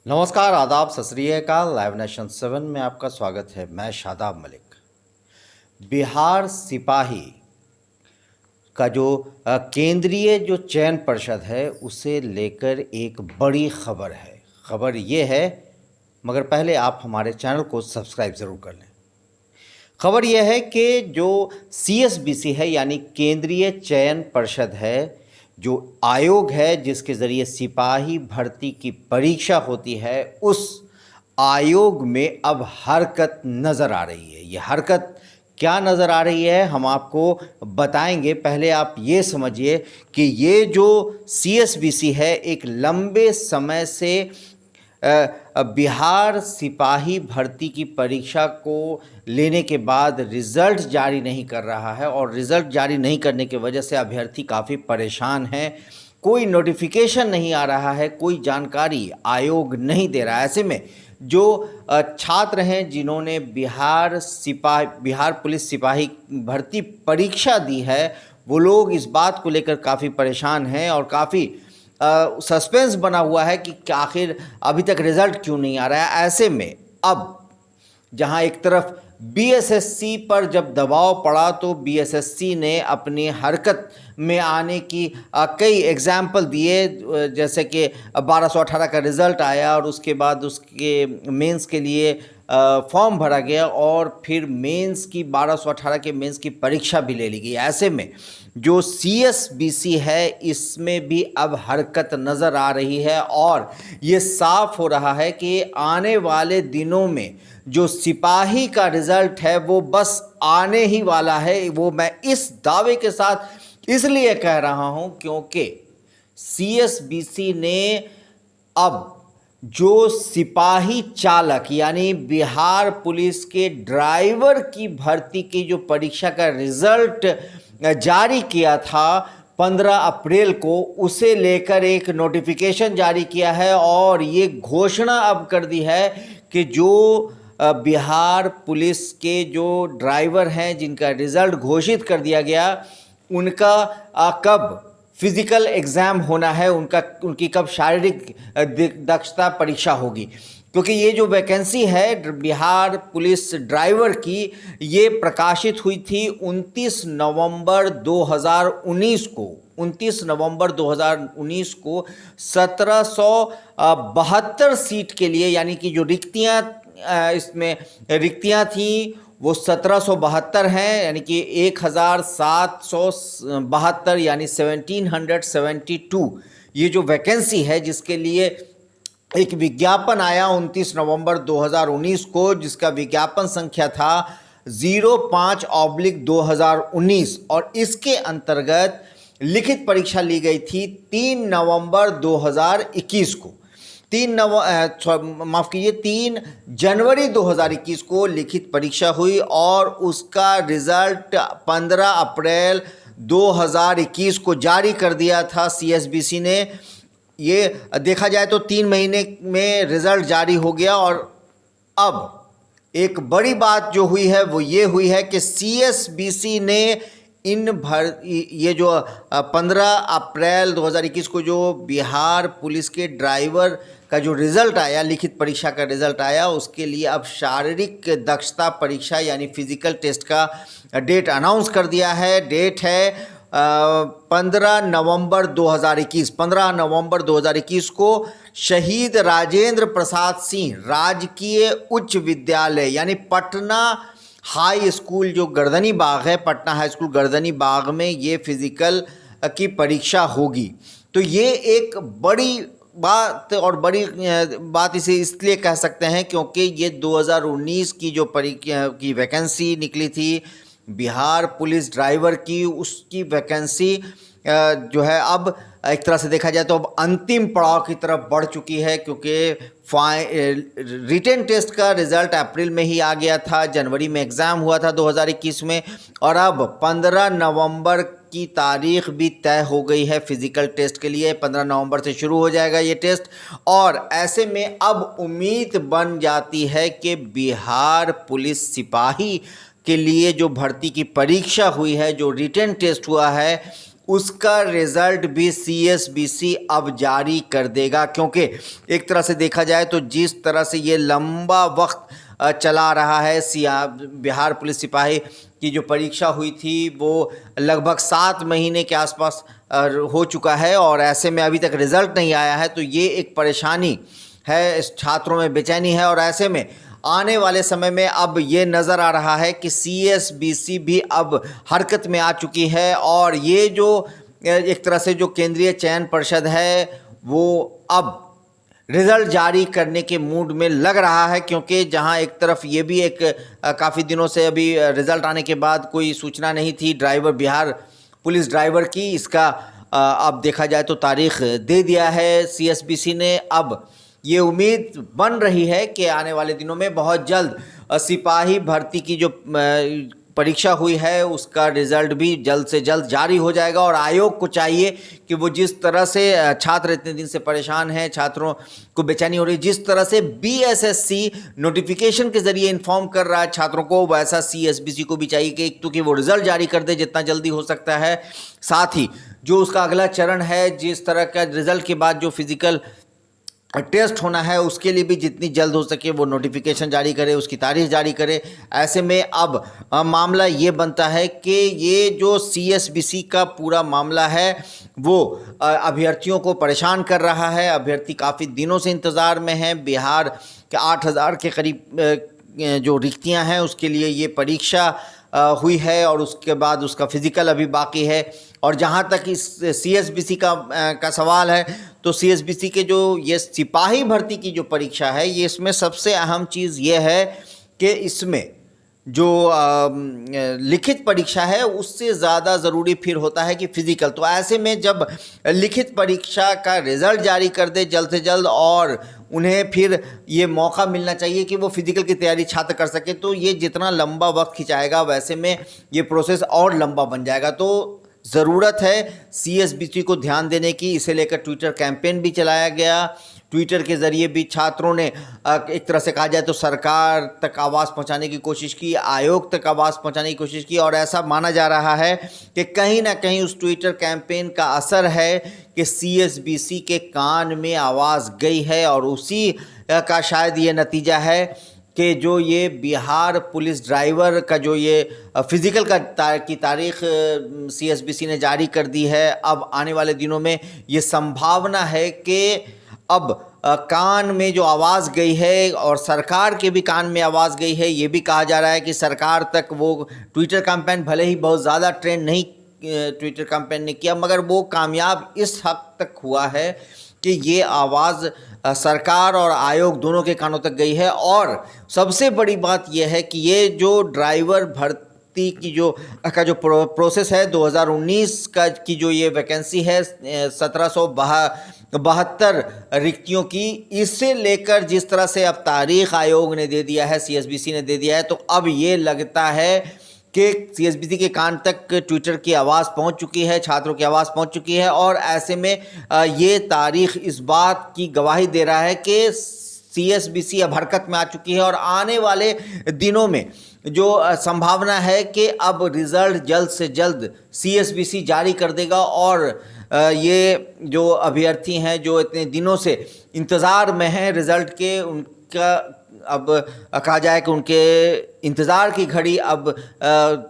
नमस्कार, आदाब, सत श्री अकाल। लाइव नेशन 7 में आपका स्वागत है। मैं शादाब मलिक। बिहार सिपाही का जो केंद्रीय जो चयन परिषद है उसे लेकर एक बड़ी खबर है। खबर ये है, मगर पहले आप हमारे चैनल को सब्सक्राइब ज़रूर कर लें। खबर यह है कि जो CSBC है यानी केंद्रीय चयन परिषद है, जो आयोग है जिसके ज़रिए सिपाही भर्ती की परीक्षा होती है, उस आयोग में अब हरकत नज़र आ रही है। ये हरकत क्या नज़र आ रही है हम आपको बताएंगे। पहले आप ये समझिए कि ये जो CSBC है एक लंबे समय से बिहार सिपाही भर्ती की परीक्षा को लेने के बाद रिज़ल्ट जारी नहीं कर रहा है और रिज़ल्ट जारी नहीं करने की वजह से अभ्यर्थी काफ़ी परेशान हैं। कोई नोटिफिकेशन नहीं आ रहा है, कोई जानकारी आयोग नहीं दे रहा है। ऐसे में जो छात्र हैं जिन्होंने बिहार पुलिस सिपाही भर्ती परीक्षा दी है, वो लोग इस बात को लेकर काफ़ी परेशान हैं और काफ़ी सस्पेंस बना हुआ है कि आखिर अभी तक रिज़ल्ट क्यों नहीं आ रहा है। ऐसे में अब जहां एक तरफ BSSC पर जब दबाव पड़ा तो BSSC ने अपनी हरकत में आने की कई एग्जाम्पल दिए, जैसे कि 1218 का रिज़ल्ट आया और उसके बाद उसके मेंस के लिए फॉर्म भरा गया और फिर मेंस की 1218 के मेंस की परीक्षा भी ले ली गई। ऐसे में जो CSBC है इसमें भी अब हरकत नज़र आ रही है और ये साफ हो रहा है कि आने वाले दिनों में जो सिपाही का रिज़ल्ट है वो बस आने ही वाला है। वो मैं इस दावे के साथ इसलिए कह रहा हूं क्योंकि CSBC ने अब जो सिपाही चालक यानी बिहार पुलिस के ड्राइवर की भर्ती की जो परीक्षा का रिज़ल्ट जारी किया था 15 अप्रैल को, उसे लेकर एक नोटिफिकेशन जारी किया है और ये घोषणा अब कर दी है कि जो बिहार पुलिस के जो ड्राइवर हैं जिनका रिज़ल्ट घोषित कर दिया गया, उनका कब फिज़िकल एग्ज़ाम होना है, उनकी कब शारीरिक दक्षता परीक्षा होगी। क्योंकि ये जो वैकेंसी है बिहार पुलिस ड्राइवर की, ये प्रकाशित हुई थी 29 नवंबर 2019 को। 29 नवंबर 2019 को 1772 सीट के लिए, यानी कि जो इसमें रिक्तियां थी वो 1772 हैं, यानी कि 1772 यानी 1772 ये जो वैकेंसी है, जिसके लिए एक विज्ञापन आया 29 नवंबर 2019 को, जिसका विज्ञापन संख्या था 05/2019 और इसके अंतर्गत लिखित परीक्षा ली गई थी 3 नवंबर 2021 को। 3 जनवरी 2021 को लिखित परीक्षा हुई और उसका रिज़ल्ट 15 अप्रैल 2021 को जारी कर दिया था CSBC ने। ये देखा जाए तो 3 महीने में रिज़ल्ट जारी हो गया और अब एक बड़ी बात जो हुई है वो ये हुई है कि CSBC ने ये जो 15 अप्रैल 2021 को जो बिहार पुलिस के ड्राइवर का जो रिज़ल्ट आया, लिखित परीक्षा का रिज़ल्ट आया, उसके लिए अब शारीरिक दक्षता परीक्षा यानी फिज़िकल टेस्ट का डेट अनाउंस कर दिया है। डेट है 15 नवंबर 2021। 15 नवंबर 2021 को शहीद राजेंद्र प्रसाद सिंह राजकीय उच्च विद्यालय यानी पटना हाई स्कूल, जो गर्दनी बाग है, पटना हाई स्कूल गर्दनी बाग में ये फिज़िकल की परीक्षा होगी। तो ये एक बड़ी बात, और बड़ी बात इसे इसलिए कह सकते हैं क्योंकि ये 2019 की जो परीक्षा की वैकेंसी निकली थी बिहार पुलिस ड्राइवर की, उसकी वैकेंसी जो है अब एक तरह से देखा जाए तो अब अंतिम पड़ाव की तरफ बढ़ चुकी है, क्योंकि रिटन टेस्ट का रिज़ल्ट अप्रैल में ही आ गया था, जनवरी में एग्ज़ाम हुआ था 2021 में, और अब 15 नवंबर की तारीख भी तय हो गई है फिज़िकल टेस्ट के लिए। 15 नवंबर से शुरू हो जाएगा ये टेस्ट और ऐसे में अब उम्मीद बन जाती है कि बिहार पुलिस सिपाही के लिए जो भर्ती की परीक्षा हुई है, जो रिटन टेस्ट हुआ है, उसका रिजल्ट भी CSBC अब जारी कर देगा, क्योंकि एक तरह से देखा जाए तो जिस तरह से ये लंबा वक्त चला रहा है, बिहार पुलिस सिपाही की जो परीक्षा हुई थी वो लगभग 7 महीने के आसपास हो चुका है और ऐसे में अभी तक रिजल्ट नहीं आया है, तो ये एक परेशानी है, इस छात्रों में बेचैनी है। और ऐसे में आने वाले समय में अब ये नज़र आ रहा है कि CSBC भी अब हरकत में आ चुकी है और ये जो एक तरह से जो केंद्रीय चयन परिषद है वो अब रिज़ल्ट जारी करने के मूड में लग रहा है, क्योंकि जहां एक तरफ ये भी एक काफ़ी दिनों से अभी रिज़ल्ट आने के बाद कोई सूचना नहीं थी बिहार पुलिस ड्राइवर की, इसका अब देखा जाए तो तारीख दे दिया है CSBC ने। अब ये उम्मीद बन रही है कि आने वाले दिनों में बहुत जल्द सिपाही भर्ती की जो परीक्षा हुई है उसका रिजल्ट भी जल्द से जल्द जारी हो जाएगा। और आयोग को चाहिए कि वो जिस तरह से छात्र इतने दिन से परेशान हैं, छात्रों को बेचैनी हो रही है, जिस तरह से BSSC नोटिफिकेशन के जरिए इन्फॉर्म कर रहा है छात्रों को, वैसा CSBC को भी चाहिए कि एक तो कि वो रिजल्ट जारी कर दे जितना जल्दी हो सकता है, साथ ही जो उसका अगला चरण है, जिस तरह का रिजल्ट के बाद जो फिजिकल टेस्ट होना है उसके लिए भी जितनी जल्द हो सके वो नोटिफिकेशन जारी करे, उसकी तारीख जारी करे। ऐसे में अब मामला ये बनता है कि ये जो CSBC का पूरा मामला है वो अभ्यर्थियों को परेशान कर रहा है। अभ्यर्थी काफ़ी दिनों से इंतज़ार में हैं। बिहार के 8,000 के करीब जो रिक्तियां हैं उसके लिए ये परीक्षा हुई है और उसके बाद उसका फिज़िकल अभी बाकी है। और जहाँ तक इस CSBC का सवाल है तो CSBC के जो ये सिपाही भर्ती की जो परीक्षा है, ये इसमें सबसे अहम चीज़ ये है कि इसमें जो लिखित परीक्षा है उससे ज़्यादा ज़रूरी फिर होता है कि फ़िज़िकल। तो ऐसे में जब लिखित परीक्षा का रिज़ल्ट जारी कर दे जल्द से जल्द और उन्हें फिर ये मौका मिलना चाहिए कि वो फिज़िकल की तैयारी छात्र कर सके, तो ये जितना लंबा वक्त खिंचाएगा वैसे में ये प्रोसेस और लंबा बन जाएगा। तो ज़रूरत है CSBC को ध्यान देने की। इसे लेकर ट्विटर कैंपेन भी चलाया गया। ट्विटर के ज़रिए भी छात्रों ने एक तरह से कहा जाए तो सरकार तक आवाज़ पहुंचाने की कोशिश की, आयोग तक आवाज़ पहुंचाने की कोशिश की और ऐसा माना जा रहा है कि कहीं ना कहीं उस ट्विटर कैंपेन का असर है कि CSBC के कान में आवाज़ गई है और उसी का शायद ये नतीजा है कि जो ये बिहार पुलिस ड्राइवर का जो ये फिज़िकल की तारीख CSBC ने जारी कर दी है। अब आने वाले दिनों में ये संभावना है कि अब कान में जो आवाज़ गई है और सरकार के भी कान में आवाज़ गई है। ये भी कहा जा रहा है कि सरकार तक वो ट्विटर कैंपेन भले ही बहुत ज़्यादा ट्रेंड नहीं ट्विटर कैंपेन ने किया, मगर वो कामयाब इस हद तक हुआ है कि ये आवाज़ सरकार और आयोग दोनों के कानों तक गई है। और सबसे बड़ी बात यह है कि ये जो ड्राइवर भर्ती की जो प्रोसेस है 2019 की जो ये वैकेंसी है 1772 रिक्तियों की, इसे लेकर जिस तरह से अब तारीख आयोग ने दे दिया है, CSBC ने दे दिया है, तो अब ये लगता है कि CSBC के कान तक ट्विटर की आवाज़ पहुंच चुकी है, छात्रों की आवाज़ पहुंच चुकी है। और ऐसे में ये तारीख इस बात की गवाही दे रहा है कि CSBC अब हरकत में आ चुकी है और आने वाले दिनों में जो संभावना है कि अब रिज़ल्ट जल्द से जल्द CSBC जारी कर देगा और ये जो अभ्यर्थी हैं जो इतने दिनों से इंतज़ार में हैं रिज़ल्ट के, उनका अब कहा जाए कि उनके इंतज़ार की घड़ी अब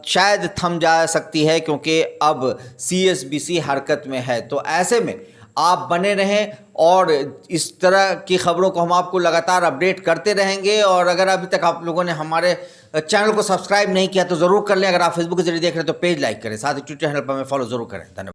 शायद थम जा सकती है, क्योंकि अब CSBC हरकत में है। तो ऐसे में आप बने रहें और इस तरह की खबरों को हम आपको लगातार अपडेट करते रहेंगे। और अगर अभी तक आप लोगों ने हमारे चैनल को सब्सक्राइब नहीं किया तो ज़रूर कर लें। अगर आप फेसबुक के जरिए देख रहे हैं तो पेज लाइक करें, साथ ही ट्विटर हैंडल पर हमें फॉलो ज़रूर करें। धन्यवाद।